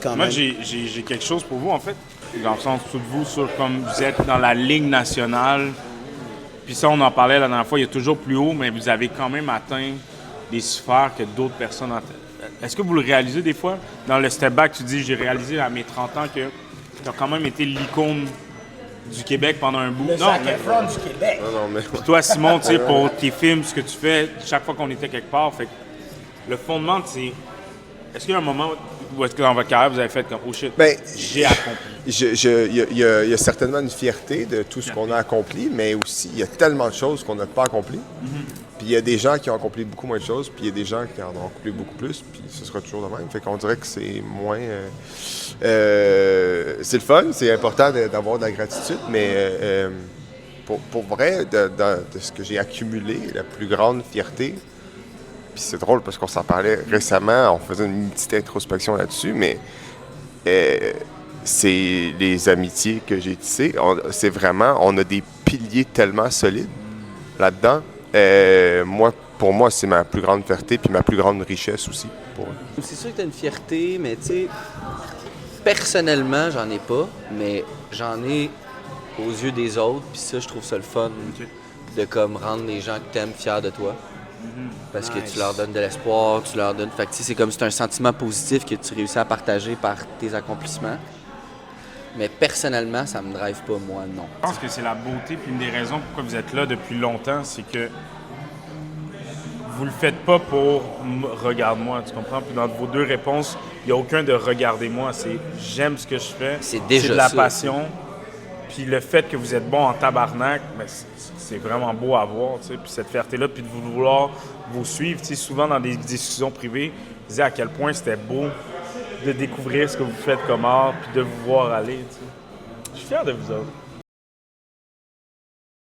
quand Moi, même. j'ai quelque chose pour vous, en fait. Dans le sens, tout de vous, sur comme vous êtes dans la Ligue nationale. Puis ça, on en parlait la dernière fois, il y a toujours plus haut, mais vous avez quand même atteint des sphères que d'autres personnes ont. Est-ce que vous le réalisez des fois? Dans le step back, tu dis, j'ai réalisé à mes 30 ans que tu as quand même été l'icône du Québec pendant un bout. Le Non, Zac mais Efron du Québec. Non, mais puis toi, Simon, tu sais, pour tes films, ce que tu fais, chaque fois qu'on était quelque part, fait que le fondement, c'est. Est-ce qu'il y a un moment où est-ce que dans votre carrière, vous avez fait comme, oh shit, ben, j'ai accompli? il y a certainement une fierté de tout ce qu'on a accompli, mais aussi, il y a tellement de choses qu'on n'a pas accomplies. Puis il y a des gens qui ont accompli beaucoup moins de choses, puis il y a des gens qui en ont accompli beaucoup plus, puis ce sera toujours le même. Fait qu'on dirait que c'est moins... c'est le fun, c'est important d'avoir de la gratitude, mais pour vrai, de ce que j'ai accumulé, la plus grande fierté, puis c'est drôle parce qu'on s'en parlait récemment, on faisait une petite introspection là-dessus, mais c'est les amitiés que j'ai tissées. C'est vraiment, on a des piliers tellement solides là-dedans. Pour moi, c'est ma plus grande fierté puis ma plus grande richesse aussi. C'est sûr que tu as une fierté, mais tu sais, personnellement, j'en ai pas, mais j'en ai aux yeux des autres, puis ça, je trouve ça le fun de comme rendre les gens que t'aimes fiers de toi. Parce que tu leur donnes de l'espoir, tu leur donnes... Fait que tu sais, c'est comme c'est un sentiment positif que tu réussis à partager par tes accomplissements. Mais personnellement, ça me drive pas, moi, non. Je pense que c'est la beauté, puis une des raisons pourquoi vous êtes là depuis longtemps, c'est que vous le faites pas pour regarde-moi, tu comprends? Puis dans vos deux réponses, il n'y a aucun de regardez-moi, c'est j'aime ce que je fais, C'est déjà de la ça. passion. Puis le fait que vous êtes bon en tabarnak, ben, c'est vraiment beau à voir, tu sais. Puis cette fierté-là, puis de vouloir vous suivre, tu sais, souvent dans des discussions privées, je disais à quel point c'était beau de découvrir ce que vous faites comme art, puis de vous voir aller, tu sais. Je suis fier de vous autres.